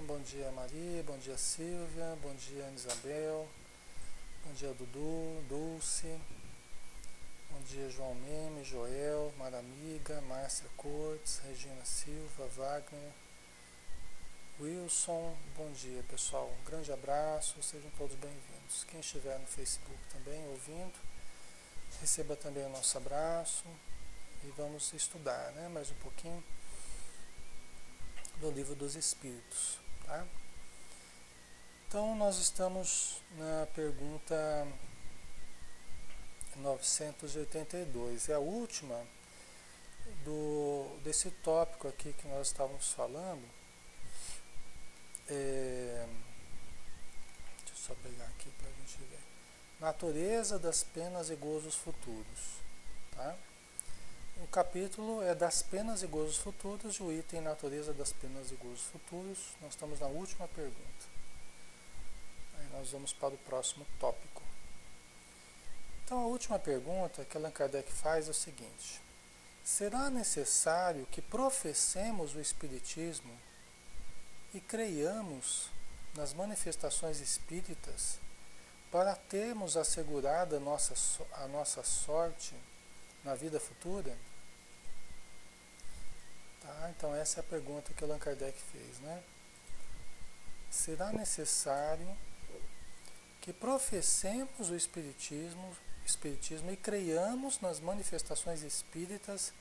bom dia Maria, bom dia Silvia, bom dia Isabel, bom dia Dudu, Dulce, bom dia João Meme, Joel, Maramiga, Márcia Cortes, Regina Silva, Wagner, Wilson, bom dia pessoal, um grande abraço, sejam todos bem-vindos. Quem estiver no Facebook também ouvindo, receba também o nosso abraço e vamos estudar, né, mais um pouquinho do Livro dos Espíritos, tá? Então nós estamos na pergunta 982, é a última desse tópico aqui que nós estávamos falando. Deixa eu só pegar aqui para a gente ver. Natureza das penas e gozos futuros, tá? O capítulo é das penas e gozos futuros, o item natureza das penas e gozos futuros. Nós estamos na última pergunta. Aí nós vamos para o próximo tópico. Então a última pergunta que Allan Kardec faz é o seguinte: será necessário que professemos o Espiritismo e creiamos nas manifestações espíritas para termos assegurada a nossa sorte na vida futura? Tá, então essa é a pergunta que Allan Kardec fez, né? Será necessário que professemos o Espiritismo e creiamos nas manifestações espíritas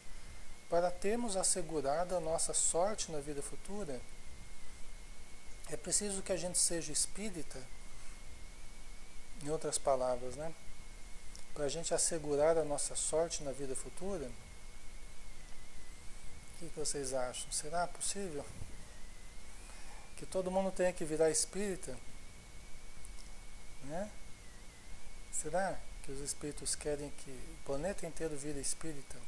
para termos assegurada a nossa sorte na vida futura? É preciso que a gente seja espírita, em outras palavras, né? Para a gente assegurar a nossa sorte na vida futura? O que vocês acham? Será possível que todo mundo tenha que virar espírita? Né? Será que os espíritos querem que o planeta inteiro vire espírita?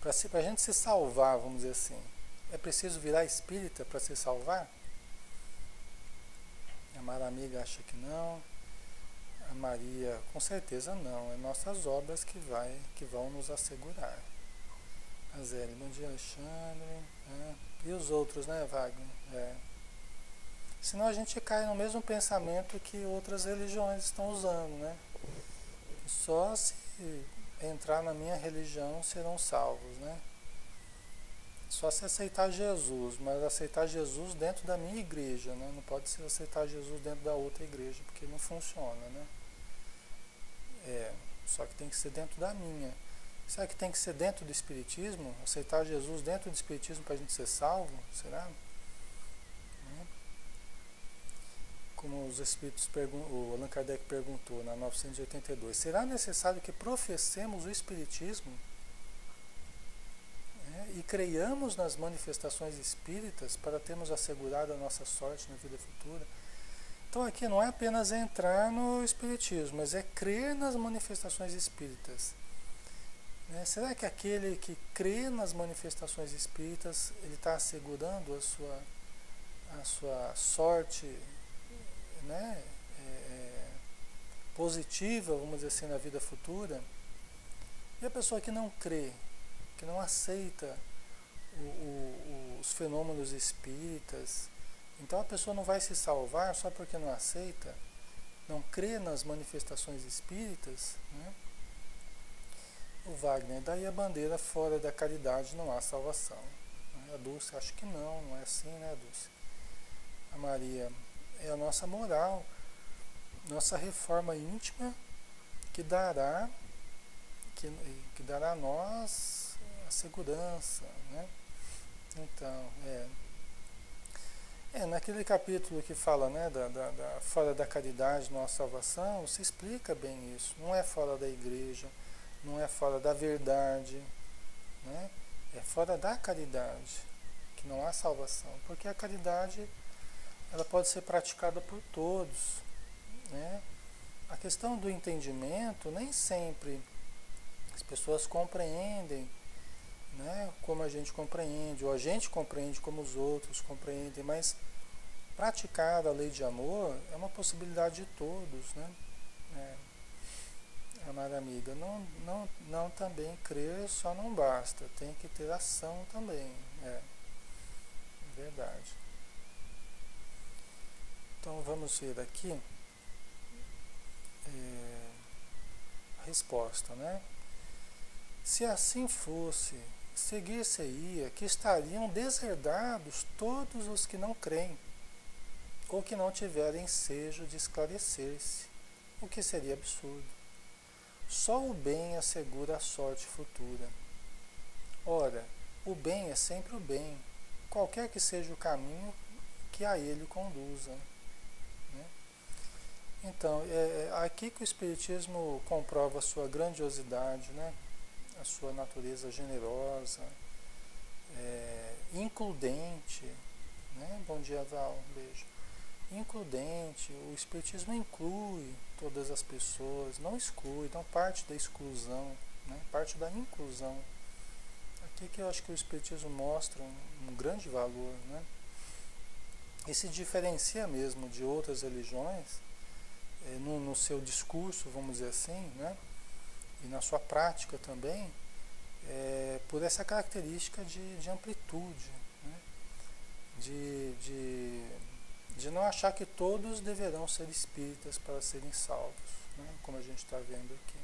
Para a gente se salvar, vamos dizer assim, é preciso virar espírita para se salvar? A Maramiga acha que não. A Maria, com certeza não. É nossas obras que vão nos assegurar. A Zélia, bom dia Alexandre. E os outros, né, Wagner? Senão a gente cai no mesmo pensamento que outras religiões estão usando, né? Só se entrar na minha religião serão salvos, né? Só se aceitar Jesus, mas aceitar Jesus dentro da minha igreja, né? Não pode ser aceitar Jesus dentro da outra igreja, porque não funciona, né? Só que tem que ser dentro da minha. Será que tem que ser dentro do Espiritismo? Aceitar Jesus dentro do Espiritismo para a gente ser salvo? Será? Como os Espíritos o Allan Kardec perguntou na 982, será necessário que professemos o Espiritismo e creiamos nas manifestações espíritas para termos assegurado a nossa sorte na vida futura? Então aqui não é apenas entrar no Espiritismo, mas é crer nas manifestações espíritas. Será que aquele que crê nas manifestações espíritas, ele está assegurando a sua sorte, né, positiva, vamos dizer assim, na vida futura? E a pessoa que não crê, que não aceita os fenômenos espíritas, então a pessoa não vai se salvar só porque não aceita, não crê nas manifestações espíritas, né? O Wagner, daí a bandeira fora da caridade não há salvação. A Dulce, acho que não é assim, né, Dulce? A Maria, é a nossa moral, nossa reforma íntima que dará a nós a segurança, né? Então, naquele capítulo que fala, né, da fora da caridade, nossa salvação, se explica bem isso. Não é fora da igreja, não é fora da verdade, né? É fora da caridade que não há salvação, porque a caridade ela pode ser praticada por todos, né? A questão do entendimento, nem sempre as pessoas compreendem, né, como a gente compreende, ou a gente compreende como os outros compreendem, mas praticar a lei de amor é uma possibilidade de todos, né? Amada amiga, não também crer só não basta, tem que ter ação também, é verdade. vamos ver aqui a resposta, né? Se assim fosse, seguir-se-ia que estariam deserdados todos os que não creem, ou que não tiverem ensejo de esclarecer-se, o que seria absurdo. Só o bem assegura a sorte futura. Ora, o bem é sempre o bem, qualquer que seja o caminho que a ele conduza. Né? Então, é aqui que o Espiritismo comprova a sua grandiosidade, né? A sua natureza generosa, includente. Né? Bom dia, Val, um beijo. Includente, o Espiritismo inclui todas as pessoas, não exclui, não parte da exclusão, né? Parte da inclusão. Aqui que eu acho que o Espiritismo mostra um grande valor, né? E se diferencia mesmo de outras religiões, no seu discurso, vamos dizer assim, né? E na sua prática também, por essa característica de amplitude, né? De não achar que todos deverão ser espíritas para serem salvos, né? Como a gente está vendo aqui.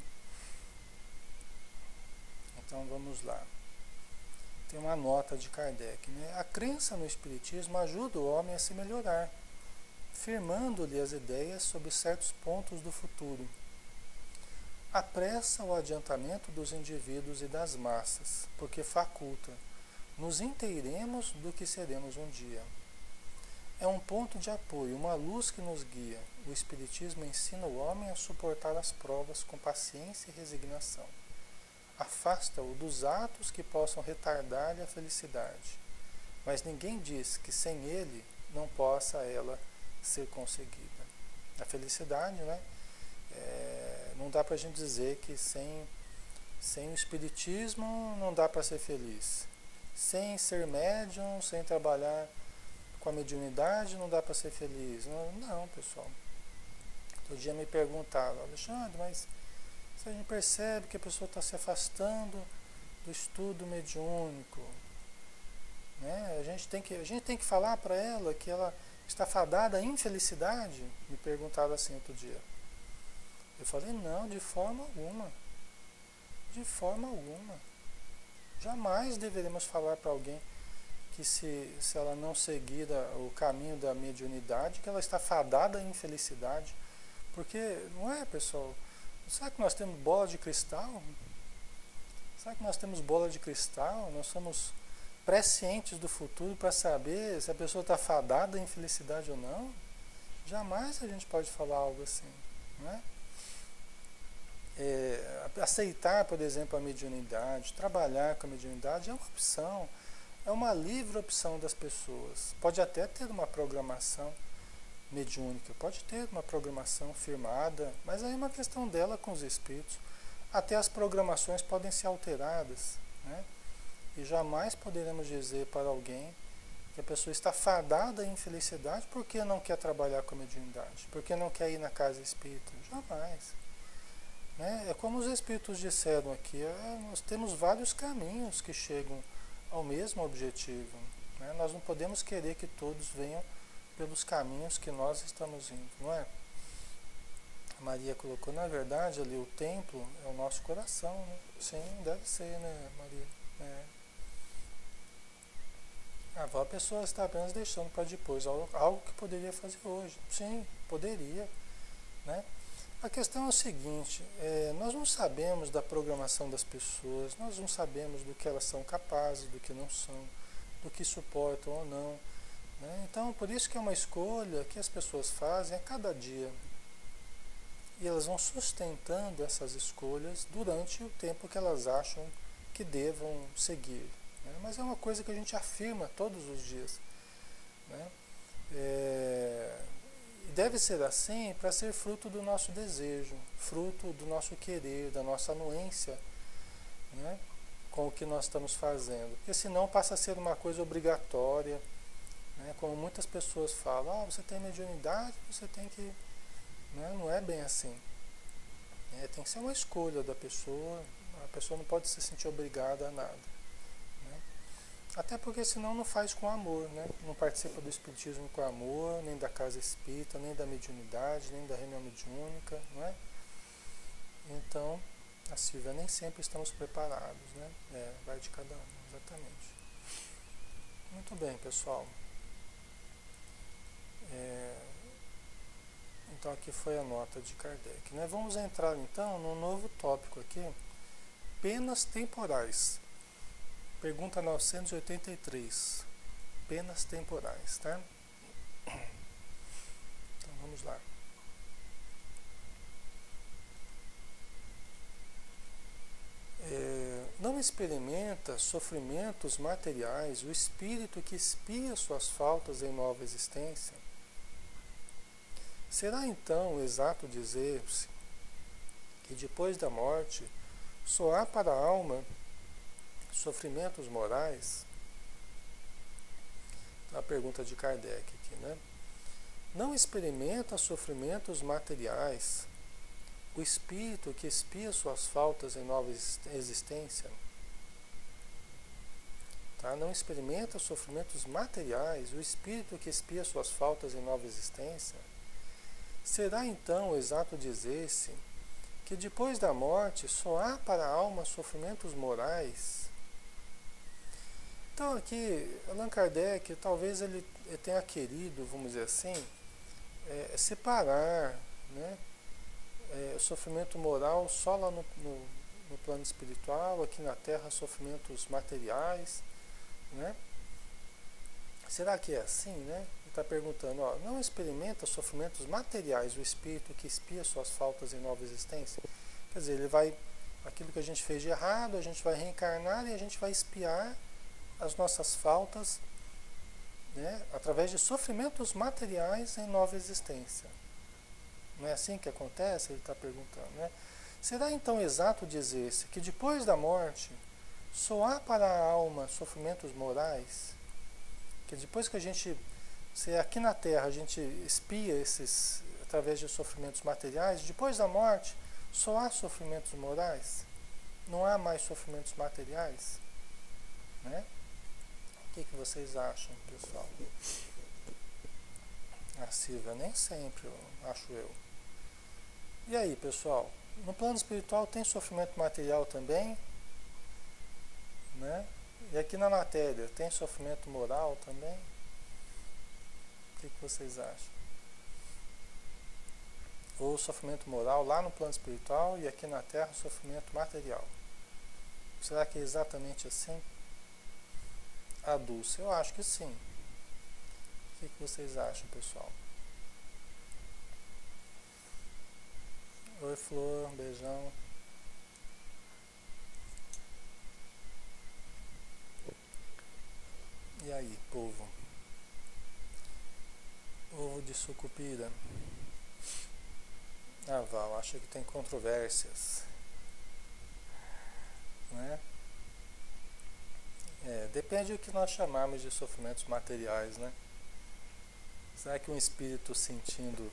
Então vamos lá. Tem uma nota de Kardec, né? A crença no Espiritismo ajuda o homem a se melhorar, firmando-lhe as ideias sobre certos pontos do futuro. Apressa o adiantamento dos indivíduos e das massas, porque faculta, nos inteiremos do que seremos um dia. É um ponto de apoio, uma luz que nos guia. O Espiritismo ensina o homem a suportar as provas com paciência e resignação. Afasta-o dos atos que possam retardar-lhe a felicidade. Mas ninguém diz que sem ele não possa ela ser conseguida. A felicidade, né? Não dá para a gente dizer que sem o Espiritismo não dá para ser feliz. Sem ser médium, sem trabalhar com a mediunidade, não dá para ser feliz. Não, pessoal. Outro dia me perguntaram, Alexandre, mas a gente percebe que a pessoa está se afastando do estudo mediúnico. Né? A gente tem que falar para ela que ela está fadada à infelicidade? Me perguntaram assim outro dia. Eu falei, não, de forma alguma. De forma alguma. Jamais deveremos falar para alguém que se ela não seguir o caminho da mediunidade, que ela está fadada à infelicidade. Porque, não é, pessoal? Será que nós temos bola de cristal? Será que nós temos bola de cristal? Nós somos prescientes do futuro para saber se a pessoa está fadada à infelicidade ou não? Jamais a gente pode falar algo assim, né? Aceitar, por exemplo, a mediunidade, trabalhar com a mediunidade é uma opção, é uma livre opção das pessoas. Pode até ter uma programação mediúnica, pode ter uma programação firmada, mas aí é uma questão dela com os espíritos. Até as programações podem ser alteradas, né? E jamais poderemos dizer para alguém que a pessoa está fadada à infelicidade porque não quer trabalhar com a mediunidade, porque não quer ir na casa espírita. Jamais. Né? É como os espíritos disseram aqui, nós temos vários caminhos que chegam ao mesmo objetivo. Né? Nós não podemos querer que todos venham pelos caminhos que nós estamos indo, não é? A Maria colocou, na verdade, ali o templo é o nosso coração, né? Sim, deve ser, né, Maria? A pessoa está apenas deixando para depois, algo que poderia fazer hoje. Sim, poderia, né? A questão é o seguinte, nós não sabemos da programação das pessoas, nós não sabemos do que elas são capazes, do que não são, do que suportam ou não. Né? Então, por isso que é uma escolha que as pessoas fazem a cada dia. E elas vão sustentando essas escolhas durante o tempo que elas acham que devam seguir. Né? Mas é uma coisa que a gente afirma todos os dias. Né? E deve ser assim para ser fruto do nosso desejo, fruto do nosso querer, da nossa anuência, né? Com o que nós estamos fazendo. Porque senão passa a ser uma coisa obrigatória. Né? Como muitas pessoas falam, você tem mediunidade, você tem que... Né? Não é bem assim. Tem que ser uma escolha da pessoa, a pessoa não pode se sentir obrigada a nada. Né? Até porque senão não faz com amor, né? Não participa do espiritismo com amor, nem da casa espírita, nem da mediunidade, nem da reunião mediúnica, não é? Então, a Silvia, nem sempre estamos preparados, né? Vai de cada um, exatamente. Muito bem, pessoal. Então aqui foi a nota de Kardec, né? Vamos entrar então num novo tópico aqui, penas temporais. Pergunta 983. Penas temporais, tá? Então vamos lá. Não experimenta sofrimentos materiais o espírito que expia suas faltas em nova existência? Será então exato dizer-se que depois da morte só há para a alma sofrimentos morais? A pergunta de Kardec aqui, né? Não experimenta sofrimentos materiais o espírito que expia suas faltas em nova existência? Tá? Não experimenta sofrimentos materiais o espírito que expia suas faltas em nova existência? Será então exato dizer-se que depois da morte só há para a alma sofrimentos morais? Então aqui, Allan Kardec, talvez ele tenha querido, vamos dizer assim, separar, né, o sofrimento moral só lá no plano espiritual, aqui na Terra sofrimentos materiais, né? Será que é assim, né? Ele está perguntando, ó, não experimenta sofrimentos materiais o espírito que expia suas faltas em nova existência? Quer dizer, ele vai, aquilo que a gente fez de errado, a gente vai reencarnar e a gente vai expiar as nossas faltas, né, através de sofrimentos materiais em nova existência. Não é assim que acontece? Ele está perguntando, né? Será então exato dizer-se que depois da morte só há para a alma sofrimentos morais? Que depois que a gente, se aqui na Terra a gente expia esses através de sofrimentos materiais, depois da morte só há sofrimentos morais? Não há mais sofrimentos materiais? Né? O que vocês acham, pessoal? A Silvia, nem sempre, acho eu. E aí, pessoal? No plano espiritual tem sofrimento material também, né? E aqui na matéria tem sofrimento moral também? O que vocês acham? Ou sofrimento moral lá no plano espiritual e aqui na Terra sofrimento material? Será que é exatamente assim? A Dulce, eu acho que sim. O que vocês acham, pessoal? Oi, Flor, beijão. E aí, povo? Ovo de sucupira. Ah, Val, acho que tem controvérsias. Né? Depende do que nós chamamos de sofrimentos materiais, né? Será que um espírito sentindo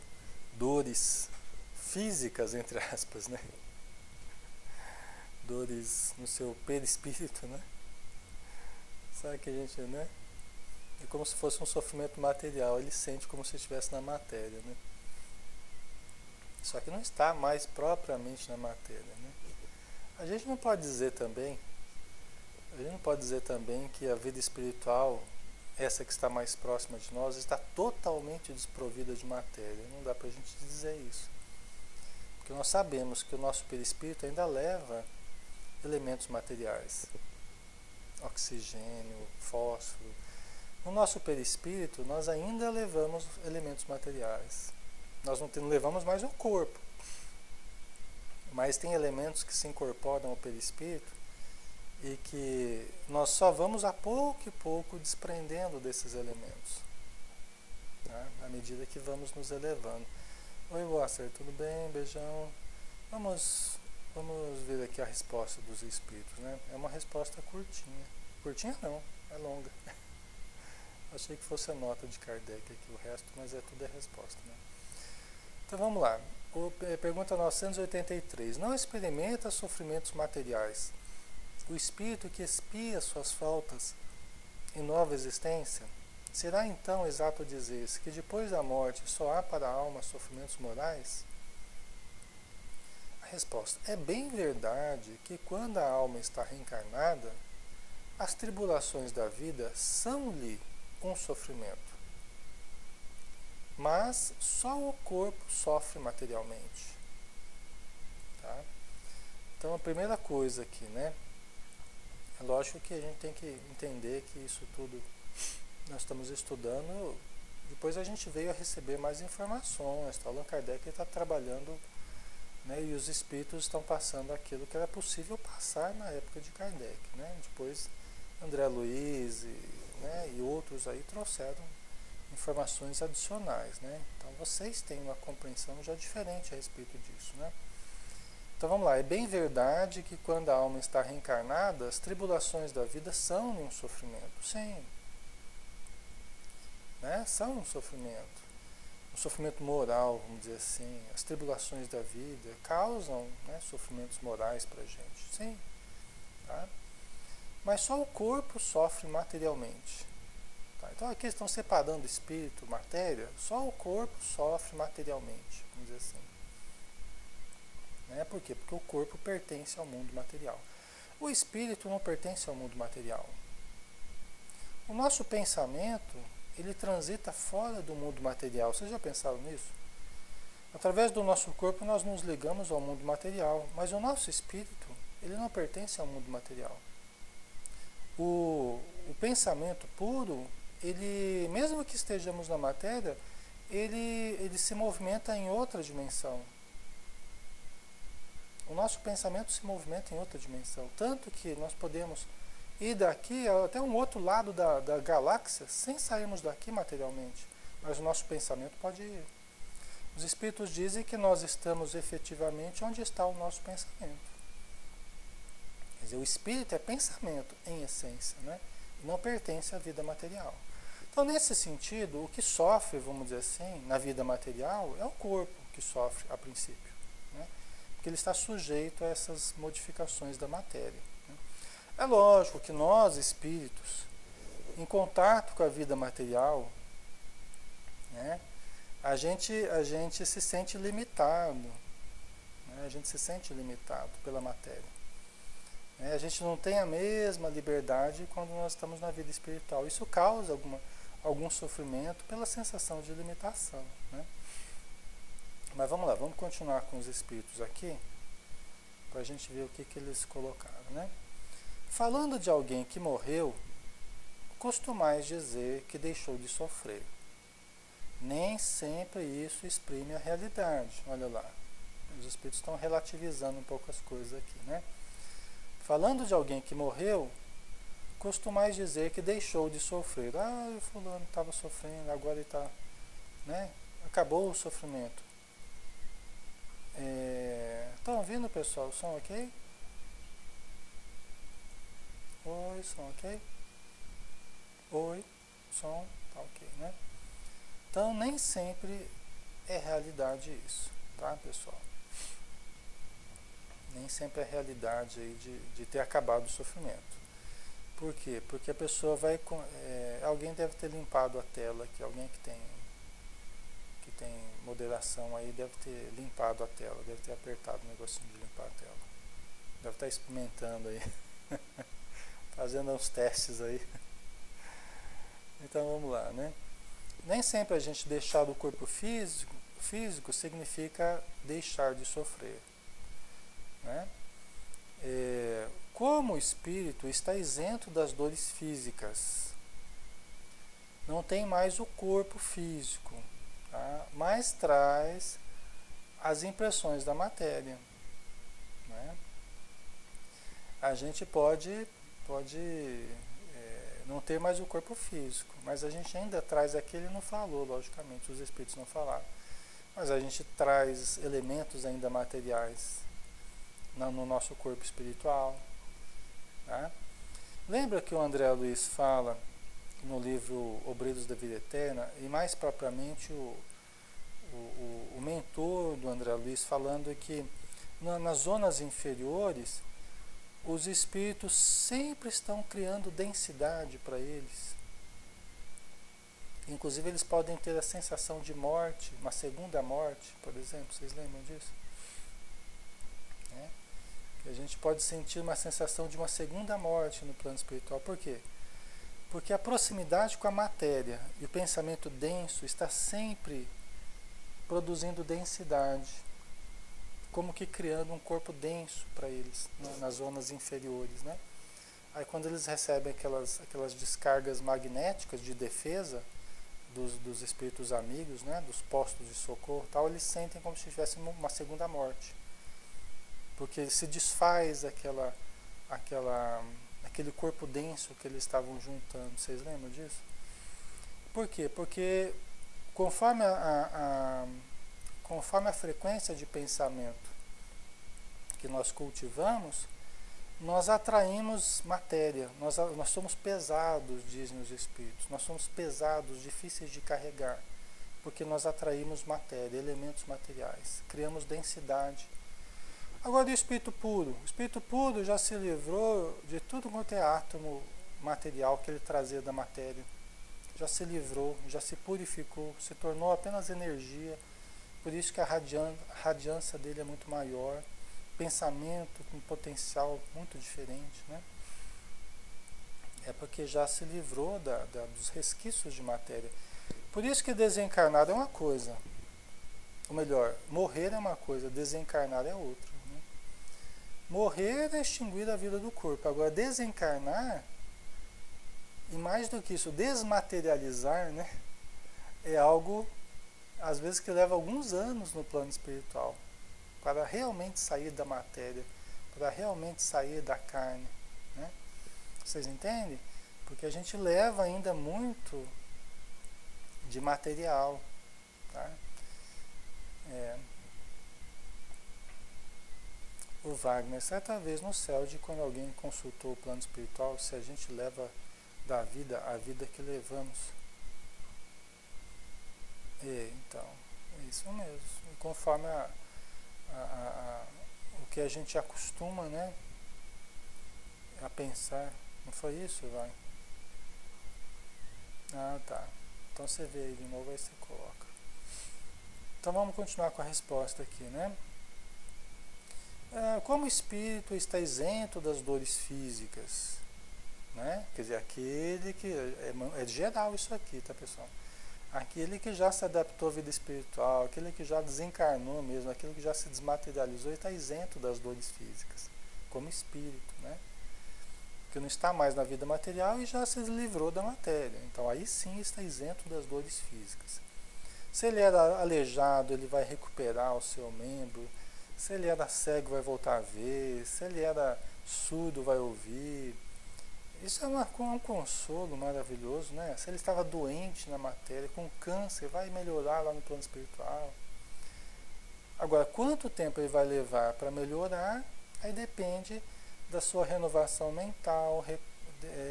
dores físicas, entre aspas, né? Dores no seu perispírito, né? Será que a gente, né? É como se fosse um sofrimento material, ele sente como se estivesse na matéria, né? Só que não está mais propriamente na matéria, né? A gente não pode dizer também que a vida espiritual, essa que está mais próxima de nós, está totalmente desprovida de matéria. Não dá pra gente dizer isso. Porque nós sabemos que o nosso perispírito ainda leva elementos materiais. Oxigênio, fósforo. No nosso perispírito, nós ainda levamos elementos materiais. Nós não levamos mais o corpo. Mas tem elementos que se incorporam ao perispírito e que nós só vamos a pouco e pouco desprendendo desses elementos, tá? À medida que vamos nos elevando. Oi, Wasser, tudo bem? Beijão. Vamos ver aqui a resposta dos espíritos, né? É uma resposta curtinha. Curtinha não, é longa. Achei que fosse a nota de Kardec aqui o resto, mas tudo é resposta, né? Então vamos lá. Pergunta 983. Não experimenta sofrimentos materiais o espírito que expia suas faltas e nova existência? Será então exato dizer-se que depois da morte só há para a alma sofrimentos morais? A resposta: é bem verdade que quando a alma está reencarnada, as tribulações da vida são-lhe um sofrimento, mas só o corpo sofre materialmente. Tá? Então a primeira coisa aqui, né? É lógico que a gente tem que entender que isso tudo nós estamos estudando, depois a gente veio a receber mais informações. Tá? Allan Kardec está trabalhando, né, e os espíritos estão passando aquilo que era possível passar na época de Kardec. Né? Depois André Luiz né, e outros aí trouxeram informações adicionais. Né? Então vocês têm uma compreensão já diferente a respeito disso. Né? Então vamos lá, é bem verdade que quando a alma está reencarnada, as tribulações da vida são um sofrimento. Sim. Né? São um sofrimento moral, vamos dizer assim. As tribulações da vida causam, né, sofrimentos morais para a gente. Sim. Tá? Mas só o corpo sofre materialmente. Tá? Então aqui estão separando espírito, matéria, só o corpo sofre materialmente, vamos dizer assim. Né? Por quê? Porque o corpo pertence ao mundo material. O espírito não pertence ao mundo material. O nosso pensamento, ele transita fora do mundo material. Vocês já pensaram nisso? Através do nosso corpo nós nos ligamos ao mundo material, mas o nosso espírito, ele não pertence ao mundo material. O pensamento puro, ele, mesmo que estejamos na matéria, ele se movimenta em outra dimensão. O nosso pensamento se movimenta em outra dimensão. Tanto que nós podemos ir daqui até um outro lado da galáxia sem sairmos daqui materialmente. Mas o nosso pensamento pode ir. Os espíritos dizem que nós estamos efetivamente onde está o nosso pensamento. Quer dizer, o espírito é pensamento em essência, né? E não pertence à vida material. Então, nesse sentido, o que sofre, vamos dizer assim, na vida material é o corpo que sofre a princípio. Né? Porque ele está sujeito a essas modificações da matéria. Né? É lógico que nós, espíritos, em contato com a vida material, né, a gente se sente limitado. Né? A gente se sente limitado pela matéria. A gente não tem a mesma liberdade quando nós estamos na vida espiritual. Isso causa algum sofrimento pela sensação de limitação. Né? Mas vamos lá, vamos continuar com os espíritos aqui, para a gente ver o que eles colocaram. Né? Falando de alguém que morreu, costumais dizer que deixou de sofrer. Nem sempre isso exprime a realidade. Olha lá, os espíritos estão relativizando um pouco as coisas aqui. Né? Falando de alguém que morreu, costumais dizer que deixou de sofrer. Ah, o fulano estava sofrendo, agora ele está... Né? Acabou o sofrimento. Estão ouvindo, pessoal? O som ok? Oi, som ok? Oi, som, tá ok, né? Então, nem sempre é realidade isso, tá, pessoal? Nem sempre é realidade aí de ter acabado o sofrimento. Por quê? Porque a pessoa vai... alguém deve ter limpado a tela aqui, alguém que tem moderação aí deve ter limpado a tela, deve ter apertado o negocinho de limpar a tela. Deve estar experimentando aí, fazendo uns testes aí. Então vamos lá, né? Nem sempre a gente deixar do corpo físico significa deixar de sofrer. Né? Como o espírito está isento das dores físicas, não tem mais o corpo físico, tá? Mas traz as impressões da matéria. Né? A gente pode não ter mais o corpo físico, mas a gente ainda traz aqui, ele não falou, logicamente, os espíritos não falaram, mas a gente traz elementos ainda materiais no nosso corpo espiritual. Tá? Lembra que o André Luiz fala no livro Obreiros da Vida Eterna, e mais propriamente o mentor do André Luiz falando que nas zonas inferiores os espíritos sempre estão criando densidade para eles. Inclusive eles podem ter a sensação de morte, uma segunda morte, por exemplo, vocês lembram disso? Que a gente pode sentir uma sensação de uma segunda morte no plano espiritual. Por quê? Porque a proximidade com a matéria e o pensamento denso está sempre produzindo densidade, como que criando um corpo denso para eles, né, nas zonas inferiores, né? Aí quando eles recebem aquelas descargas magnéticas de defesa dos espíritos amigos, né, dos postos de socorro, tal, eles sentem como se tivesse uma segunda morte, porque se desfaz aquele corpo denso que eles estavam juntando. Vocês lembram disso? Por quê? Porque conforme a frequência de pensamento que nós cultivamos, nós atraímos matéria, nós somos pesados, dizem os espíritos, nós somos pesados, difíceis de carregar, porque nós atraímos matéria, elementos materiais, criamos densidade. Agora o espírito puro? O espírito puro já se livrou de tudo quanto é átomo material que ele trazia da matéria. Já se livrou, já se purificou, se tornou apenas energia, por isso que a radiância dele é muito maior, pensamento com potencial muito diferente, né? É porque já se livrou dos resquícios de matéria. Por isso que desencarnar é uma coisa, ou melhor, morrer é uma coisa, desencarnar é outra, né? Morrer é extinguir a vida do corpo, agora desencarnar, e mais do que isso, desmaterializar, né, é algo, às vezes, que leva alguns anos no plano espiritual, para realmente sair da matéria, para realmente sair da carne, né? Vocês entendem? Porque a gente leva ainda muito de material, tá? O Wagner, certa vez no CELD, quando alguém consultou o plano espiritual, se a gente leva da vida a vida que levamos. Então, é isso mesmo. E conforme o que a gente acostuma, né, a pensar. Não foi isso, vai? Ah, tá. Então você vê aí de novo, aí você coloca. Então vamos continuar com a resposta aqui, né? Como o espírito está isento das dores físicas, né? Quer dizer, aquele que... É geral isso aqui, tá, pessoal? Aquele que já se adaptou à vida espiritual, aquele que já desencarnou mesmo, aquele que já se desmaterializou, está isento das dores físicas, como espírito, né? Que não está mais na vida material e já se livrou da matéria. Então aí sim está isento das dores físicas. Se ele era aleijado, ele vai recuperar o seu membro. Se ele era cego, vai voltar a ver. Se ele era surdo, vai ouvir. Isso é um consolo maravilhoso, né? Se ele estava doente na matéria, com câncer, vai melhorar lá no plano espiritual. Agora, quanto tempo ele vai levar para melhorar, aí depende da sua renovação mental,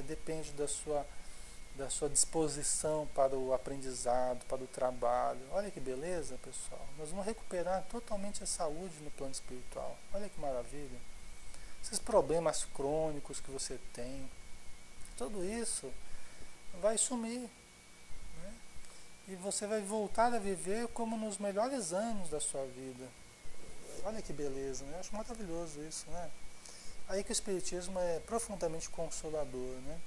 depende da sua disposição para o aprendizado, para o trabalho. Olha que beleza, pessoal. Nós vamos recuperar totalmente a saúde no plano espiritual. Olha que maravilha. Esses problemas crônicos que você tem, tudo isso vai sumir, né? E você vai voltar a viver como nos melhores anos da sua vida. Olha que beleza, né? Eu acho maravilhoso isso, né? Aí que o Espiritismo é profundamente consolador, né?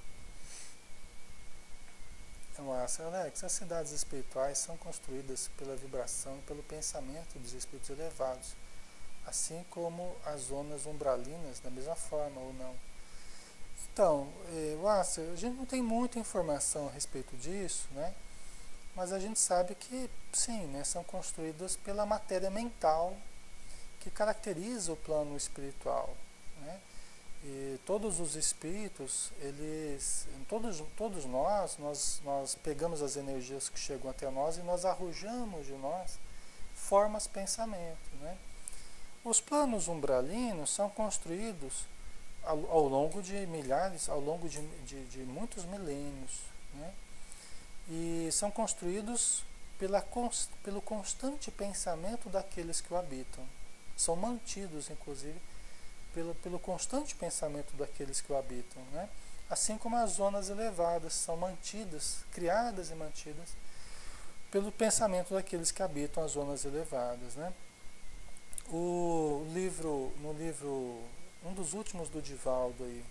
Márcio, Alex, as cidades espirituais são construídas pela vibração e pelo pensamento dos espíritos elevados, assim como as zonas umbralinas, da mesma forma, ou não? Então, Márcio, a gente não tem muita informação a respeito disso, né? Mas a gente sabe que, sim, né, são construídas pela matéria mental que caracteriza o plano espiritual, né? E todos os espíritos, todos nós pegamos as energias que chegam até nós e nós arrojamos de nós formas pensamento, né? Os planos umbralinos são construídos ao longo de milhares, ao longo de muitos milênios, né? E são construídos pelo constante pensamento daqueles que o habitam. São mantidos, inclusive, pelo constante pensamento daqueles que o habitam, né? Assim como as zonas elevadas são mantidas, criadas e mantidas pelo pensamento daqueles que habitam as zonas elevadas, né? No livro, um dos últimos do Divaldo aí,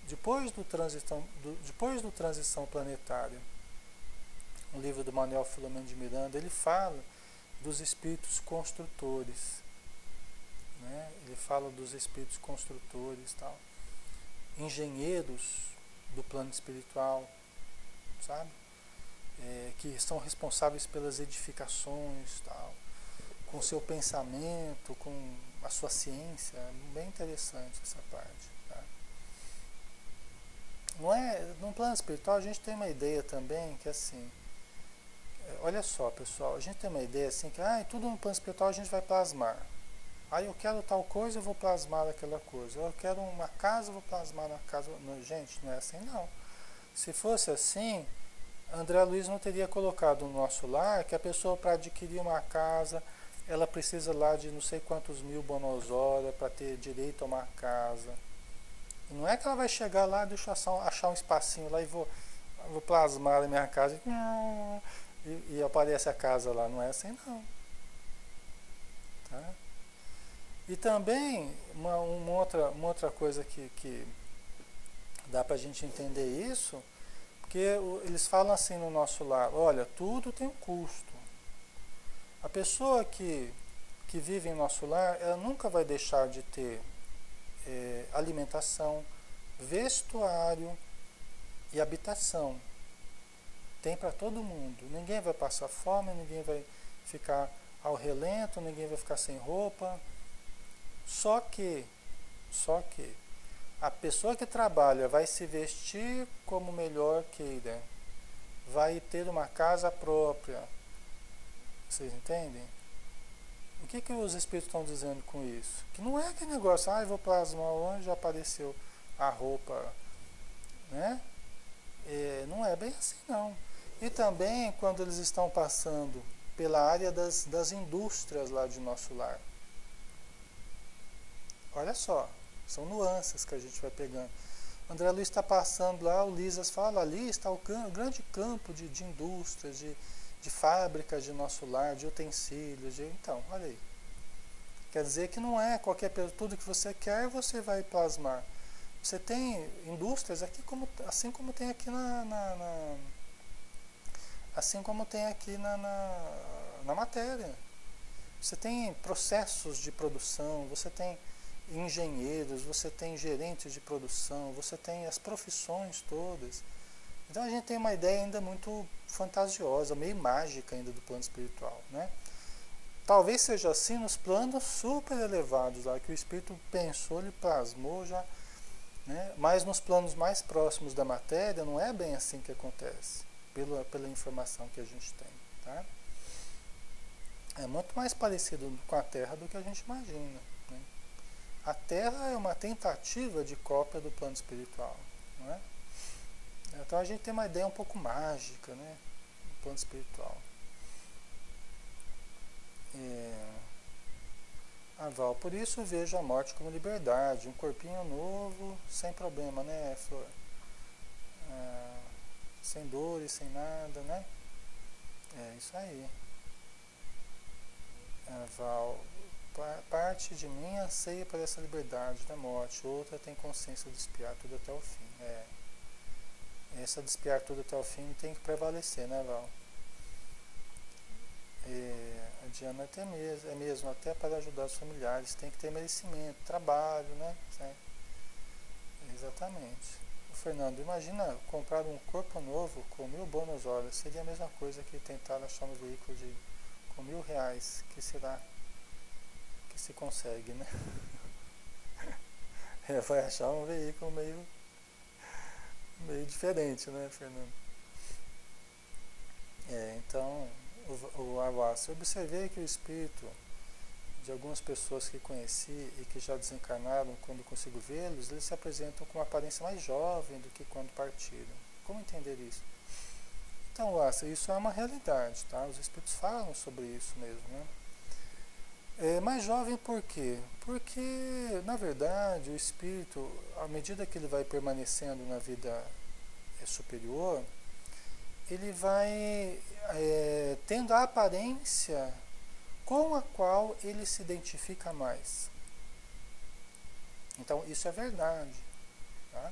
depois do Transição Planetária, um livro do Manuel Filomeno de Miranda, ele fala dos espíritos construtores, né? Ele fala dos espíritos construtores, tal, engenheiros do plano espiritual, sabe? Que são responsáveis pelas edificações, tal, com seu pensamento, com a sua ciência. É bem interessante essa parte. Tá? Não é, no plano espiritual a gente tem uma ideia também que assim, olha só pessoal, a gente tem uma ideia assim que tudo no plano espiritual a gente vai plasmar. Aí eu quero tal coisa, eu vou plasmar aquela coisa. Eu quero uma casa, eu vou plasmar na casa. Não, gente, não é assim não. Se fosse assim, André Luiz não teria colocado no nosso lar que a pessoa para adquirir uma casa, ela precisa lá de não sei quantos mil bonozoras para ter direito a uma casa. E não é que ela vai chegar lá, deixa eu achar um espacinho lá e vou plasmar a minha casa e aparece a casa lá. Não é assim não. Tá? E também uma outra coisa que dá para a gente entender isso, porque eles falam assim no nosso lar, olha, tudo tem um custo. A pessoa que vive em nosso lar, ela nunca vai deixar de ter alimentação, vestuário e habitação. Tem para todo mundo. Ninguém vai passar fome, ninguém vai ficar ao relento, ninguém vai ficar sem roupa. Só que a pessoa que trabalha vai se vestir como melhor queira, vai ter uma casa própria. Vocês entendem? O que os espíritos estão dizendo com isso? Que não é aquele negócio, eu vou plasmar onde já apareceu a roupa, né? Não é bem assim não. E também quando eles estão passando pela área das indústrias lá de nosso lar. Olha só, são nuances que a gente vai pegando. André Luiz está passando lá, o Lisas fala, ali está o grande campo de indústrias, de fábricas de nosso lar, de utensílios. Então, olha aí. Quer dizer que não é qualquer tudo que você quer, você vai plasmar. Você tem indústrias aqui, assim como tem aqui assim como tem aqui na matéria. Você tem processos de produção, você tem engenheiros, você tem gerentes de produção, você tem as profissões todas. Então a gente tem uma ideia ainda muito fantasiosa, meio mágica ainda do plano espiritual, né? Talvez seja assim nos planos super elevados, lá que o espírito pensou, ele plasmou já, né? Mas nos planos mais próximos da matéria não é bem assim que acontece, pela informação que a gente tem, tá? É muito mais parecido com a Terra do que a gente imagina, né? A Terra é uma tentativa de cópia do plano espiritual, não é? Então a gente tem uma ideia um pouco mágica, né, do plano espiritual. Val, por isso vejo a morte como liberdade, um corpinho novo, sem problema, né, Flor? Sem dores, sem nada, né? É isso aí. Val, parte de mim anseia por essa liberdade da morte, outra tem consciência de espiar tudo até o fim. Essa de espiar tudo até o fim tem que prevalecer, né, Val? A Diana é mesmo, até para ajudar os familiares, tem que ter merecimento, trabalho, né? Exatamente. O Fernando, imagina comprar um corpo novo com 1000 bônus horas, seria a mesma coisa que tentar achar um veículo com R$ 1000, que será que se consegue, né? Vai achar um veículo meio diferente, né, Fernando? Então, o Avassi, observei que o espírito de algumas pessoas que conheci e que já desencarnaram, quando consigo vê-los, eles se apresentam com uma aparência mais jovem do que quando partiram. Como entender isso? Então, Avassi, isso é uma realidade, tá? Os espíritos falam sobre isso mesmo, né? É mais jovem por quê? Porque, na verdade, o espírito, à medida que ele vai permanecendo na vida superior, ele vai tendo a aparência com a qual ele se identifica mais. Então, isso é verdade. Tá?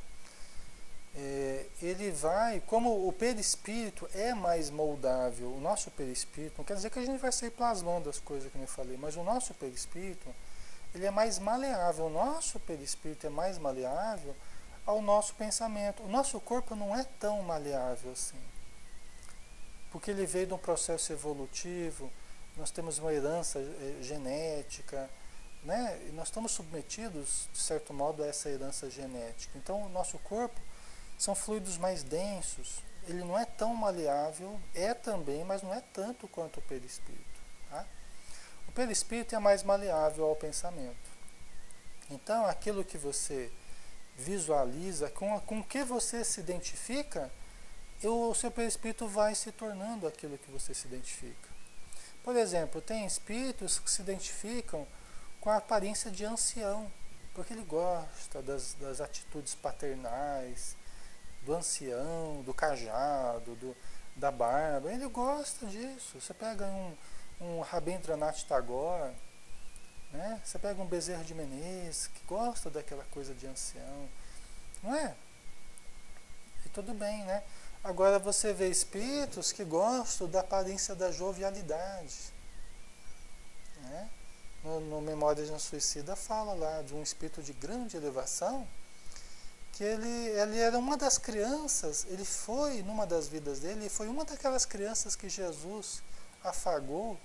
Ele vai, como o perispírito é mais moldável, o nosso perispírito, não quer dizer que a gente vai sair plasmando as coisas que eu falei, mas o nosso perispírito, ele é mais maleável, o nosso perispírito é mais maleável ao nosso pensamento. O nosso corpo não é tão maleável assim, porque ele veio de um processo evolutivo, nós temos uma herança genética, né? E nós estamos submetidos, de certo modo, a essa herança genética. Então, o nosso corpo são fluidos mais densos, ele não é tão maleável, é também, mas não é tanto quanto o perispírito. Tá? O perispírito é mais maleável ao pensamento. Então, aquilo que você visualiza, com que você se identifica, o seu perispírito vai se tornando aquilo que você se identifica. Por exemplo, tem espíritos que se identificam com a aparência de ancião, porque ele gosta das atitudes paternais, do ancião, do cajado, da barba. Ele gosta disso. Você pega um Rabindranath Tagore, né? Você pega um Bezerra de Menezes, que gosta daquela coisa de ancião. Não é? E tudo bem, né? Agora você vê espíritos que gostam da aparência da jovialidade. Né? No Memórias de um Suicida fala lá de um espírito de grande elevação, que ele era uma das crianças, ele foi, numa das vidas dele, ele foi uma daquelas crianças que Jesus afagou,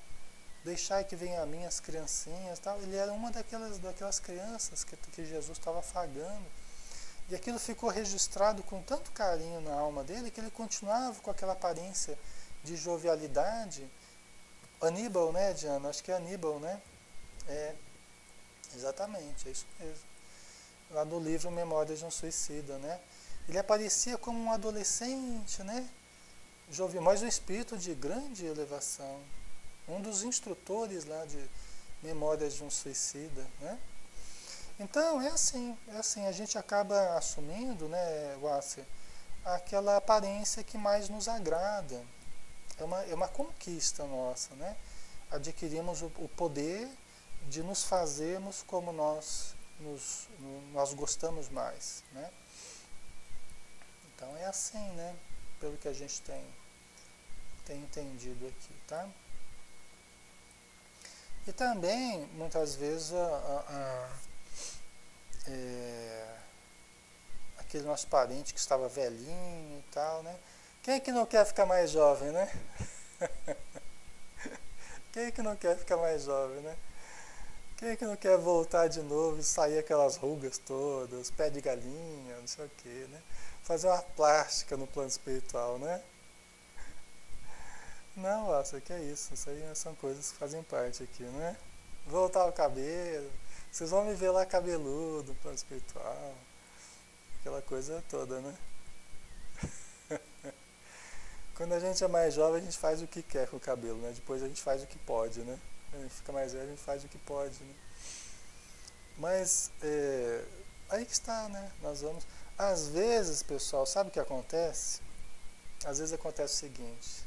deixai que venham a mim as criancinhas, tal. Ele era uma daquelas crianças que Jesus estava afagando. E aquilo ficou registrado com tanto carinho na alma dele, que ele continuava com aquela aparência de jovialidade. Aníbal, né, Diana? Acho que é Aníbal, né? É, exatamente, é isso mesmo. Lá no livro Memórias de um Suicida, né? Ele aparecia como um adolescente, né? Jovial, mas um espírito de grande elevação. Um dos instrutores lá de Memórias de um Suicida, né? Então, é assim, a gente acaba assumindo, né, Wasser, aquela aparência que mais nos agrada. É uma conquista nossa, né? Adquirimos o poder de nos fazermos como nós gostamos mais, né? Então é assim, né? Pelo que a gente tem entendido aqui, tá? E também, muitas vezes, aquele nosso parente que estava velhinho e tal, né? Quem é que não quer ficar mais jovem, né? Quem é que não quer ficar mais jovem, né? Quem é que não quer voltar de novo e sair aquelas rugas todas, pé de galinha, não sei o que, né? Fazer uma plástica no plano espiritual, né? Não, nossa, que é isso? Isso aí são coisas que fazem parte aqui, né? Voltar o cabelo, vocês vão me ver lá cabeludo no plano espiritual, aquela coisa toda, né? Quando a gente é mais jovem, a gente faz o que quer com o cabelo, né? Depois a gente faz o que pode, né? A gente fica mais velho, a gente faz o que pode, né? Mas aí que está, né? Nós vamos. Às vezes, pessoal, sabe o que acontece? Às vezes acontece o seguinte: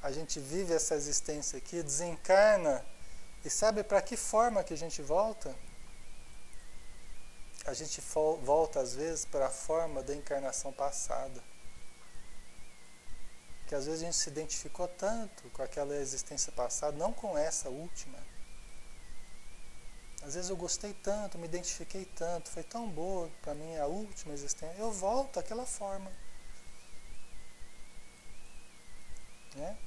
a gente vive essa existência aqui, desencarna, e sabe para que forma que a gente volta? A gente volta às vezes para a forma da encarnação passada. Que às vezes a gente se identificou tanto com aquela existência passada, não com essa última. Às vezes eu gostei tanto, me identifiquei tanto, foi tão boa para mim a última existência, eu volto àquela forma. Né?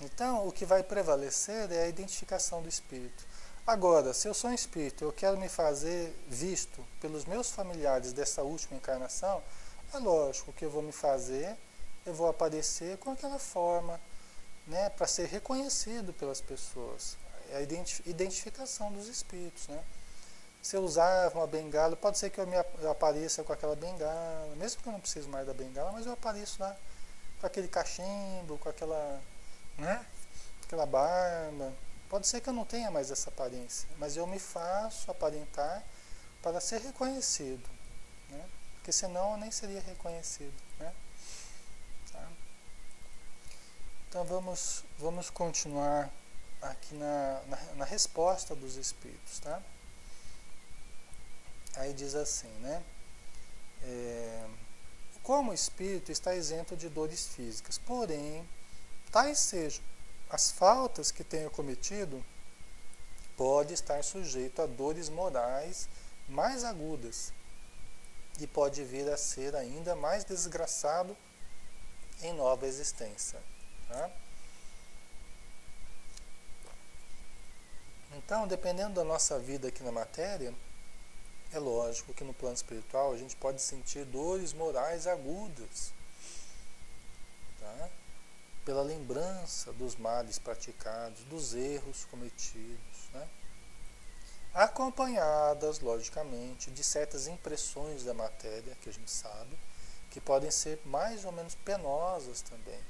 Então, o que vai prevalecer é a identificação do espírito. Agora, se eu sou um espírito, eu quero me fazer visto pelos meus familiares dessa última encarnação, é lógico que eu vou me fazer, eu vou aparecer com aquela forma, né, para ser reconhecido pelas pessoas. É a identificação dos espíritos, né? Se eu usar uma bengala, pode ser que eu apareça com aquela bengala, mesmo que eu não precise mais da bengala, mas eu apareço lá com aquele cachimbo, com aquela, né, aquela barba, Pode ser que eu não tenha mais essa aparência, mas eu me faço aparentar para ser reconhecido, né? Porque senão eu nem seria reconhecido, né? Tá? Então vamos continuar aqui na resposta dos espíritos, tá? Aí diz assim, né? Como o espírito está isento de dores físicas, porém, tais sejam as faltas que tenha cometido, pode estar sujeito a dores morais mais agudas e pode vir a ser ainda mais desgraçado em nova existência. Tá? Então, dependendo da nossa vida aqui na matéria, é lógico que no plano espiritual a gente pode sentir dores morais agudas, tá? Pela lembrança dos males praticados, dos erros cometidos, né? Acompanhadas, logicamente, de certas impressões da matéria, que a gente sabe, que podem ser mais ou menos penosas também.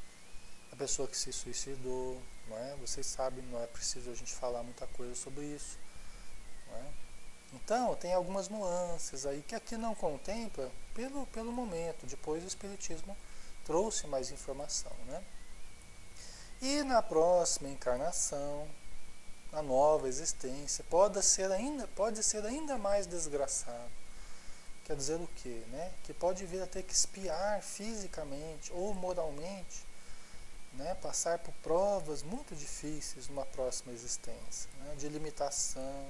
A pessoa que se suicidou, não é? Vocês sabem, não é preciso a gente falar muita coisa sobre isso, não é? Então, tem algumas nuances aí que aqui não contempla pelo momento. Depois o Espiritismo trouxe mais informação, né? E na próxima encarnação, na nova existência, pode ser ainda mais desgraçado. Quer dizer o quê? Né? Que pode vir a ter que espiar fisicamente ou moralmente, né? Passar por provas muito difíceis numa próxima existência, né? De limitação,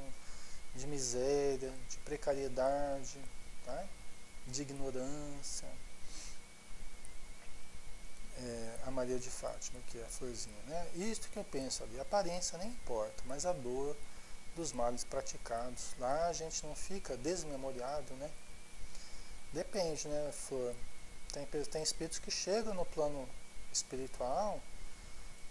de miséria, de precariedade, tá? De ignorância. A Maria de Fátima, que é a florzinha, né? Isto que eu penso ali, a aparência nem importa, mas a dor dos males praticados. Lá a gente não fica desmemoriado, né? Depende, né, Flor? Tem espíritos que chegam no plano espiritual,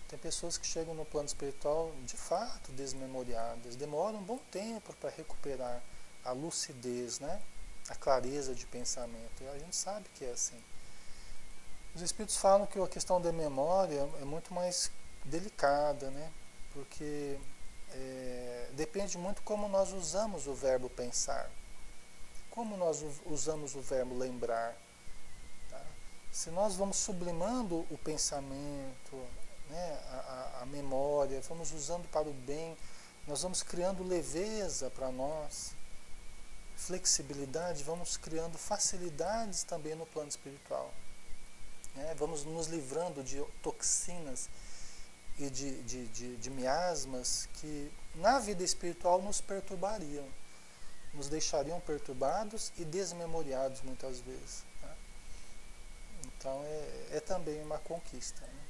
tem pessoas que chegam no plano espiritual de fato desmemoriadas, demoram um bom tempo para recuperar a lucidez, né? A clareza de pensamento. E a gente sabe que é assim. Os espíritos falam que a questão da memória é muito mais delicada, né? Porque depende muito como nós usamos o verbo pensar, como nós usamos o verbo lembrar. Tá? Se nós vamos sublimando o pensamento, né, a memória, vamos usando para o bem, nós vamos criando leveza para nós, flexibilidade, vamos criando facilidades também no plano espiritual. Vamos nos livrando de toxinas e de miasmas que na vida espiritual nos perturbariam, nos deixariam perturbados e desmemoriados muitas vezes. Tá? Então é também uma conquista. Né?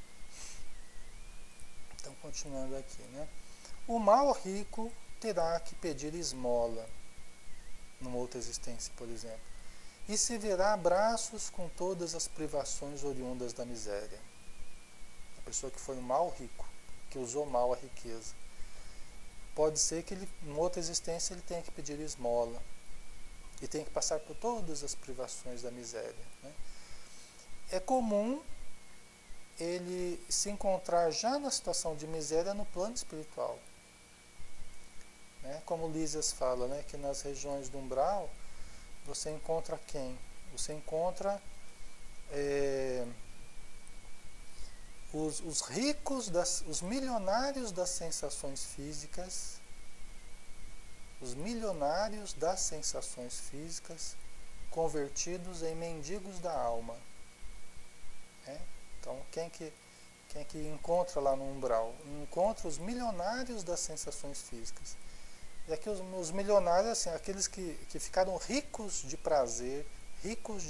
Então, continuando aqui. Né? O mal rico terá que pedir esmola, numa outra existência, por exemplo. E se verá braços com todas as privações oriundas da miséria. A pessoa que foi um mal rico, que usou mal a riqueza. Pode ser que ele, em outra existência ele tenha que pedir esmola. E tenha que passar por todas as privações da miséria. Né? É comum ele se encontrar já na situação de miséria no plano espiritual. Né? Como Lísias fala, né, que nas regiões do umbral você encontra quem? Você encontra os ricos, os milionários das sensações físicas, convertidos em mendigos da alma. Né? Então, quem que encontra lá no umbral? Encontra os milionários das sensações físicas. E aqui os milionários, assim, aqueles que ficaram ricos de prazer, ricos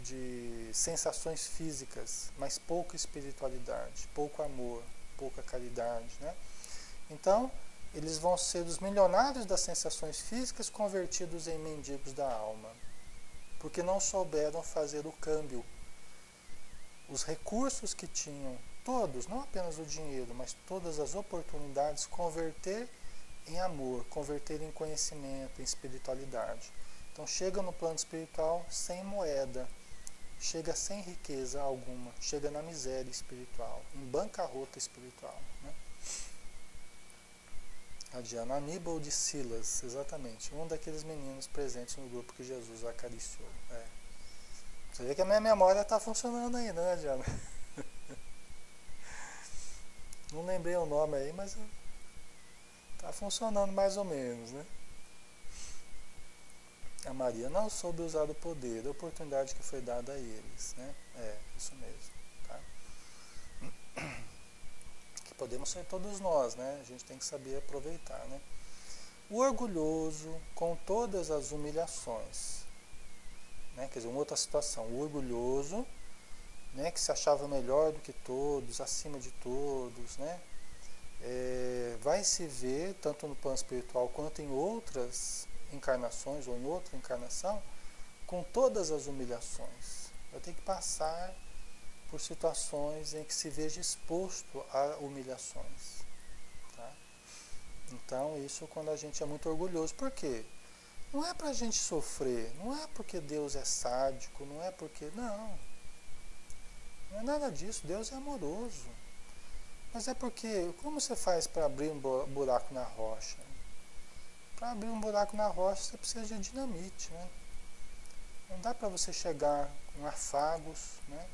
de sensações físicas, mas pouca espiritualidade, pouco amor, pouca caridade. Né? Então, eles vão ser os milionários das sensações físicas convertidos em mendigos da alma, porque não souberam fazer o câmbio. Os recursos que tinham, todos, não apenas o dinheiro, mas todas as oportunidades, converter em amor, converter em conhecimento, em espiritualidade. Então chega no plano espiritual sem moeda, chega sem riqueza alguma, chega na miséria espiritual, em bancarrota espiritual. Né? A Diana, Aníbal de Silas, exatamente, um daqueles meninos presentes no grupo que Jesus acariciou. Você vê que a minha memória está funcionando ainda, né, Diana? Não lembrei o nome aí, mas está funcionando mais ou menos, né? A Maria não soube usar o poder, a oportunidade que foi dada a eles, né? Isso mesmo, tá? Que podemos ser todos nós, né? A gente tem que saber aproveitar, né? O orgulhoso, com todas as humilhações, né? Quer dizer, uma outra situação, o orgulhoso, né? Que se achava melhor do que todos, acima de todos, né? Vai se ver, tanto no plano espiritual quanto em outras encarnações ou em outra encarnação, com todas as humilhações. Vai ter que passar por situações em que se veja exposto a humilhações. Tá? Então, isso quando a gente é muito orgulhoso. Por quê? Não é para a gente sofrer, não é porque Deus é sádico, não é porque... Não é nada disso, Deus é amoroso. Mas é porque, como você faz para abrir um buraco na rocha? Para abrir um buraco na rocha você precisa de dinamite, né? Não dá para você chegar com afagos, né?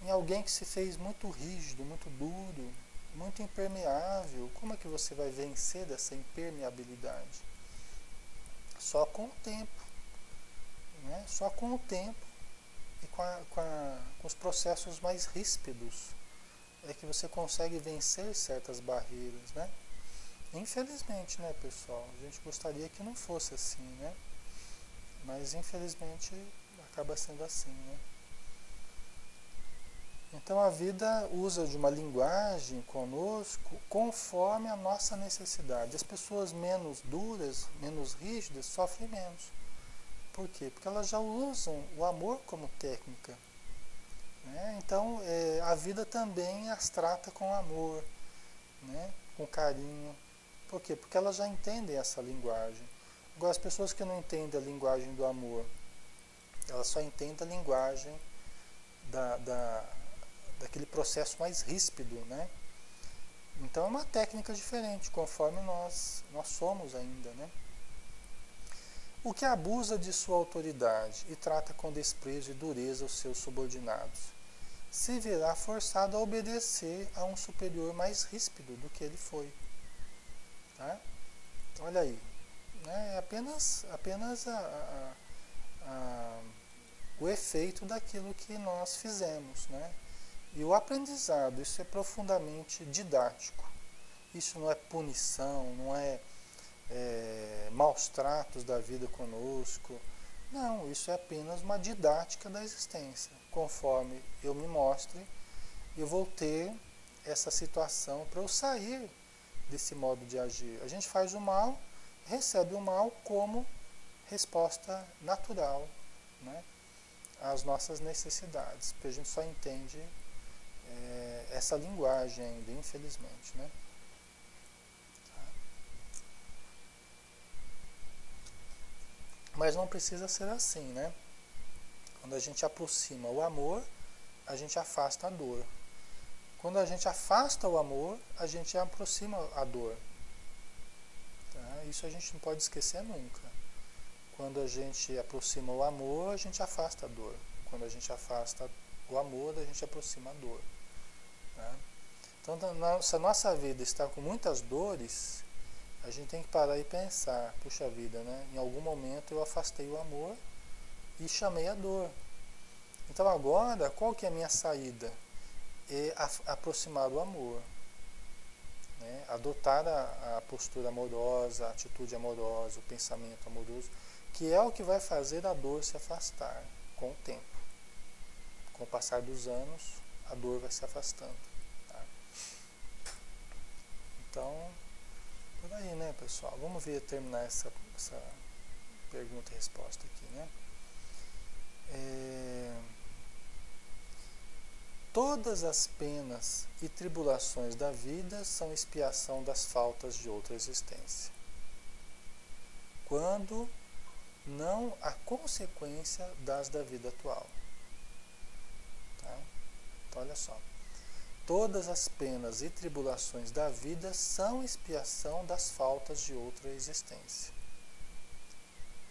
Em alguém que se fez muito rígido, muito duro, muito impermeável. Como é que você vai vencer dessa impermeabilidade? Só com o tempo, né? Só com o tempo e com os processos mais ríspidos é que você consegue vencer certas barreiras, né? Infelizmente, né, pessoal? A gente gostaria que não fosse assim, né? Mas infelizmente acaba sendo assim, né? Então a vida usa de uma linguagem conosco conforme a nossa necessidade. As pessoas menos duras, menos rígidas, sofrem menos. Por quê? Porque elas já usam o amor como técnica. Né? Então a vida também as trata com amor, né? Com carinho. Por quê? Porque elas já entendem essa linguagem. Agora, as pessoas que não entendem a linguagem do amor, elas só entendem a linguagem daquele processo mais ríspido, né? Então é uma técnica diferente, conforme nós somos ainda, né? O que abusa de sua autoridade e trata com desprezo e dureza os seus subordinados, se verá forçado a obedecer a um superior mais ríspido do que ele foi. Tá? Olha aí, né? É apenas o efeito daquilo que nós fizemos, né? E o aprendizado, isso é profundamente didático. Isso não é punição, não é, maus tratos da vida conosco. Não, isso é apenas uma didática da existência. Conforme eu me mostre, eu vou ter essa situação para eu sair desse modo de agir. A gente faz o mal, recebe o mal como resposta natural, né, às nossas necessidades, porque a gente só entende essa linguagem ainda, infelizmente, né? Mas não precisa ser assim, né? Quando a gente aproxima o amor, a gente afasta a dor. Quando a gente afasta o amor, a gente aproxima a dor. Tá? Isso a gente não pode esquecer nunca. Quando a gente aproxima o amor, a gente afasta a dor. Quando a gente afasta o amor, a gente aproxima a dor. Tá? Então, se a nossa vida está com muitas dores, a gente tem que parar e pensar, puxa vida, né? Em algum momento eu afastei o amor e chamei a dor. Então agora, qual que é a minha saída? É aproximar o amor. Né? Adotar a postura amorosa, a atitude amorosa, o pensamento amoroso, que é o que vai fazer a dor se afastar com o tempo. Com o passar dos anos, a dor vai se afastando. Tá? Então, por aí, né, pessoal? Vamos ver terminar essa pergunta e resposta aqui, né? Todas as penas e tribulações da vida são expiação das faltas de outra existência, quando não a consequência das da vida atual. olha só. Todas as penas e tribulações da vida são expiação das faltas de outra existência.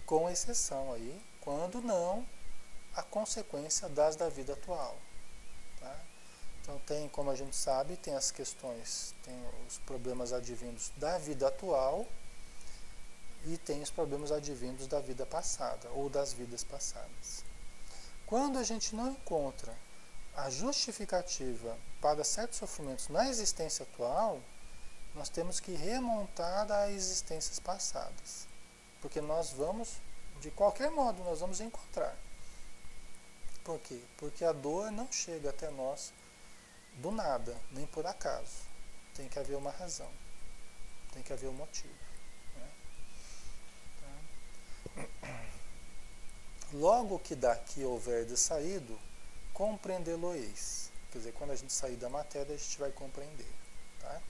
Com exceção aí, quando não, a consequência das da vida atual. Tá? Então tem, como a gente sabe, tem as questões, tem os problemas advindos da vida atual e tem os problemas advindos da vida passada ou das vidas passadas. Quando a gente não encontra a justificativa para certos sofrimentos na existência atual, nós temos que remontar a existências passadas. Porque nós vamos, de qualquer modo, nós vamos encontrar. Por quê? Porque a dor não chega até nós do nada, nem por acaso. Tem que haver uma razão. Tem que haver um motivo. Né? Logo que daqui houver de saído, compreendê-lo-eis. Quer dizer, quando a gente sair da matéria, a gente vai compreender. Tá?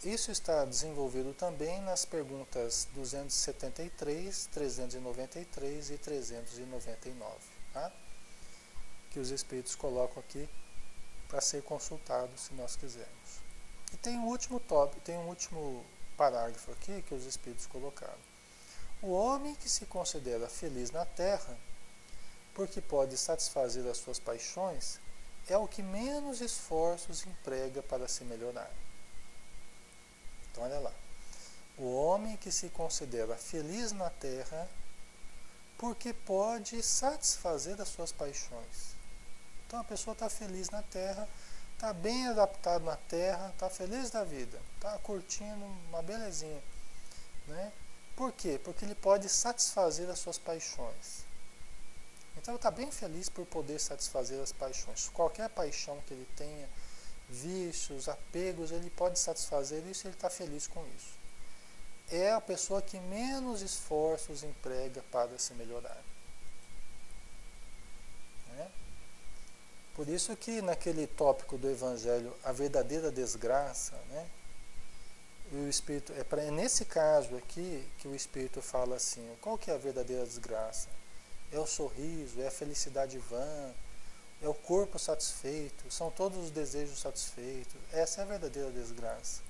Isso está desenvolvido também nas perguntas 273, 393 e 399. Tá? Que os espíritos colocam aqui para ser consultado, se nós quisermos. E tem um último tópico, tem um último parágrafo aqui que os espíritos colocaram. O homem que se considera feliz na terra, porque pode satisfazer as suas paixões, é o que menos esforços emprega para se melhorar. Então, olha lá. O homem que se considera feliz na terra, porque pode satisfazer as suas paixões. Então, a pessoa está feliz na terra, está bem adaptado na terra, está feliz da vida, está curtindo uma belezinha. Né? Por quê? Porque ele pode satisfazer as suas paixões. Então, ele está bem feliz por poder satisfazer as paixões. Qualquer paixão que ele tenha, vícios, apegos, ele pode satisfazer isso e ele está feliz com isso. É a pessoa que menos esforços emprega para se melhorar. Né? Por isso que naquele tópico do Evangelho, a verdadeira desgraça, né? O Espírito, é nesse caso aqui que o Espírito fala assim, qual que é a verdadeira desgraça? É o sorriso, é a felicidade vã, é o corpo satisfeito, são todos os desejos satisfeitos. Essa é a verdadeira desgraça.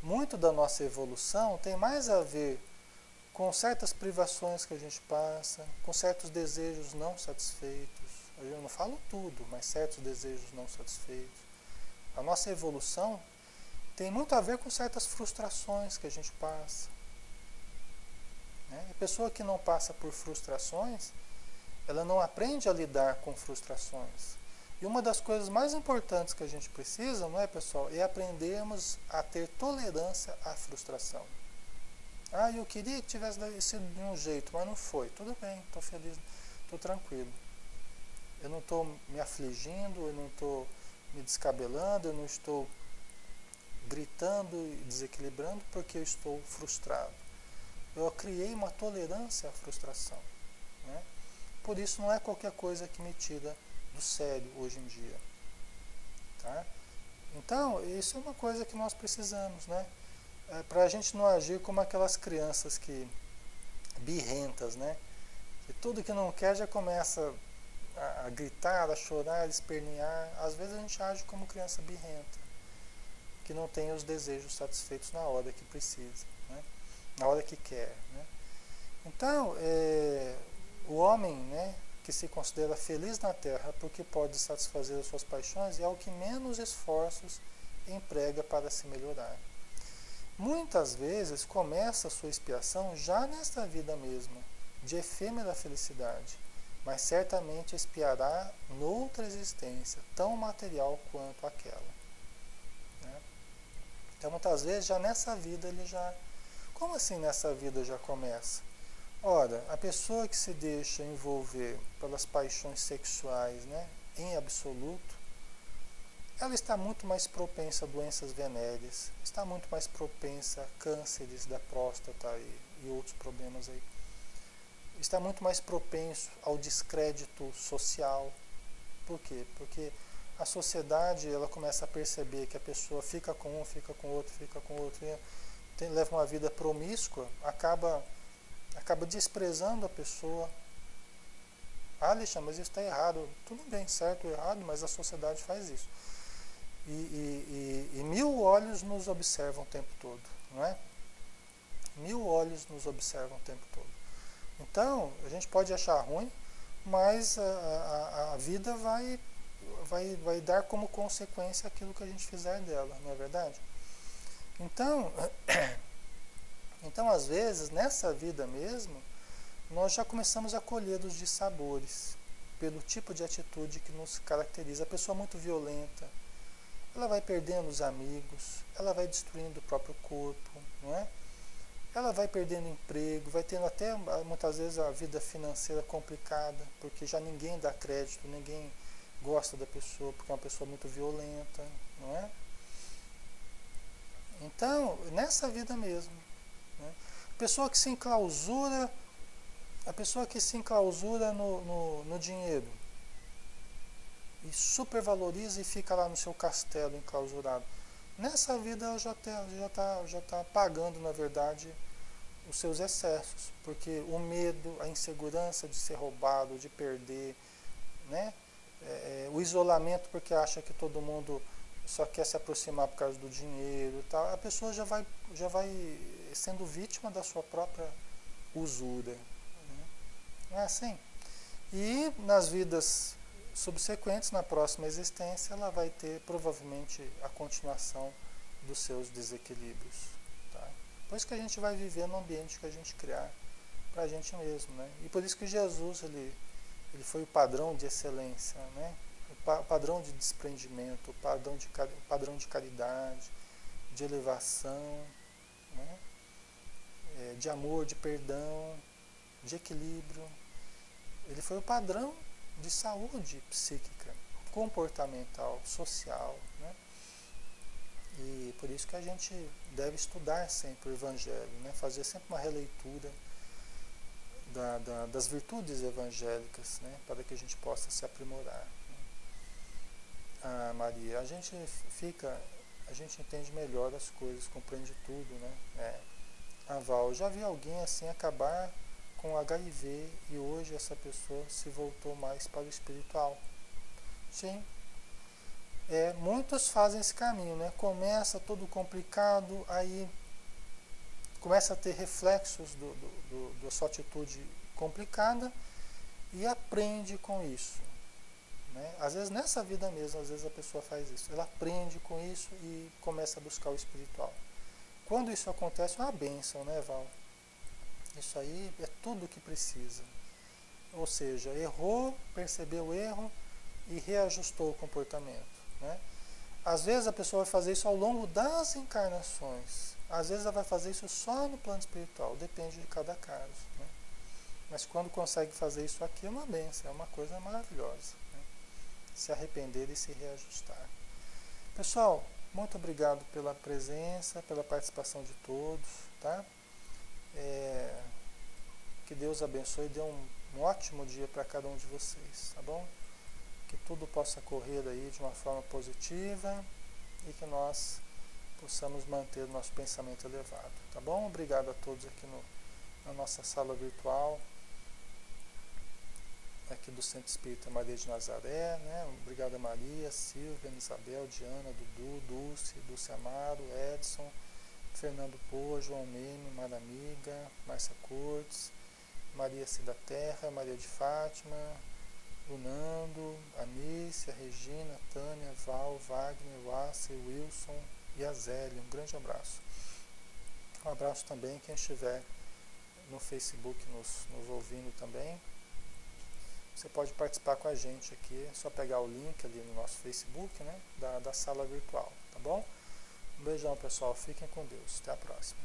Muito da nossa evolução tem mais a ver com certas privações que a gente passa, com certos desejos não satisfeitos. Eu não falo tudo, mas certos desejos não satisfeitos. A nossa evolução tem muito a ver com certas frustrações que a gente passa. Né? A pessoa que não passa por frustrações, ela não aprende a lidar com frustrações. E uma das coisas mais importantes que a gente precisa, não é, pessoal, é aprendermos a ter tolerância à frustração. Ah, eu queria que tivesse sido de um jeito, mas não foi. Tudo bem, estou feliz, estou tranquilo. Eu não estou me afligindo, eu não estou me descabelando, eu não estou gritando e desequilibrando porque eu estou frustrado. Eu criei uma tolerância à frustração. Né? Por isso não é qualquer coisa que me tira do sério hoje em dia. Tá? Então, isso é uma coisa que nós precisamos, né? Para a gente não agir como aquelas crianças que birrentas, né? Que tudo que não quer já começa a gritar, a chorar, a espernear. Às vezes a gente age como criança birrenta, que não tem os desejos satisfeitos na hora que precisa, né? Na hora que quer. Né? Então, o homem, né, que se considera feliz na terra porque pode satisfazer as suas paixões é o que menos esforços emprega para se melhorar. Muitas vezes começa a sua expiação já nesta vida mesma, de efêmera felicidade, mas certamente expiará noutra existência, tão material quanto aquela. Né? Então, muitas vezes, já nessa vida ele já... Como assim nessa vida já começa? Ora, a pessoa que se deixa envolver pelas paixões sexuais, né, em absoluto, ela está muito mais propensa a doenças venéreas, está muito mais propensa a cânceres da próstata e outros problemas aí. Está muito mais propenso ao descrédito social. Por quê? Porque a sociedade ela começa a perceber que a pessoa fica com um, fica com outro, leva uma vida promíscua, acaba desprezando a pessoa. Ah, Alexandre, mas isso está errado. Tudo bem, certo ou errado, mas a sociedade faz isso. E 1000 olhos nos observam o tempo todo, não é? 1000 olhos nos observam o tempo todo. Então, a gente pode achar ruim, mas a vida vai dar como consequência aquilo que a gente fizer dela, não é verdade? Então, então, às vezes, nessa vida mesmo, nós já começamos a colher os dissabores, pelo tipo de atitude que nos caracteriza. A pessoa muito violenta, ela vai perdendo os amigos, ela vai destruindo o próprio corpo, não é? Ela vai perdendo emprego, vai tendo até muitas vezes a vida financeira complicada, porque já ninguém dá crédito, ninguém gosta da pessoa, porque é uma pessoa muito violenta, não é? Então, nessa vida mesmo, né? A pessoa que se enclausura no dinheiro e supervaloriza e fica lá no seu castelo enclausurado. Nessa vida ela já tá pagando, na verdade, os seus excessos, porque o medo, a insegurança de ser roubado, de perder, né? O isolamento porque acha que todo mundo só quer se aproximar por causa do dinheiro e tal, a pessoa já vai sendo vítima da sua própria usura. Né? Não é assim? E nas vidas subsequentes, na próxima existência, ela vai ter provavelmente a continuação dos seus desequilíbrios. Tá? Por isso que a gente vai viver no ambiente que a gente criar para a gente mesmo. Né? E por isso que Jesus ele foi o padrão de excelência, né? O padrão de desprendimento, o padrão de caridade, de elevação, né? De amor, de perdão, de equilíbrio. Ele foi o padrão de saúde psíquica, comportamental, social. Né? E por isso que a gente deve estudar sempre o Evangelho, né? Fazer sempre uma releitura das virtudes evangélicas, né? Para que a gente possa se aprimorar. Né? Ah, Maria, a gente entende melhor as coisas, compreende tudo, né? Val, já vi alguém assim acabar com HIV e hoje essa pessoa se voltou mais para o espiritual. Sim. Muitos fazem esse caminho, né? Começa todo complicado, aí começa a ter reflexos da sua atitude complicada e aprende com isso. Né? Às vezes nessa vida mesmo, às vezes a pessoa faz isso. Ela aprende com isso e começa a buscar o espiritual. Quando isso acontece, é uma bênção, né, Val? Isso aí é tudo o que precisa. Ou seja, errou, percebeu o erro e reajustou o comportamento. Né? Às vezes a pessoa vai fazer isso ao longo das encarnações. Às vezes ela vai fazer isso só no plano espiritual. Depende de cada caso. Né? Mas quando consegue fazer isso aqui é uma bênção, é uma coisa maravilhosa. Né? Se arrepender e se reajustar. Pessoal, muito obrigado pela presença, pela participação de todos. Tá? Que Deus abençoe e dê um ótimo dia para cada um de vocês, tá bom? Que tudo possa correr aí de uma forma positiva e que nós possamos manter o nosso pensamento elevado, tá bom? Obrigado a todos aqui na nossa sala virtual, aqui do Centro Espírita Maria de Nazaré, né? Obrigado a Maria, Silvia, Isabel, Diana, Dudu, Dulce Amaro, Edson, Fernando Pô, João Meme, Maramiga, Márcia Cortes, Maria Cida Terra, Maria de Fátima, o Nando, a Nícia, a Regina, a Tânia, Val, Wagner, o Acer, o Wilson e a Zélia. Um grande abraço. Um abraço também quem estiver no Facebook nos ouvindo também. Você pode participar com a gente aqui, é só pegar o link ali no nosso Facebook, né, da sala virtual, tá bom? Um beijão, pessoal. Fiquem com Deus. Até a próxima.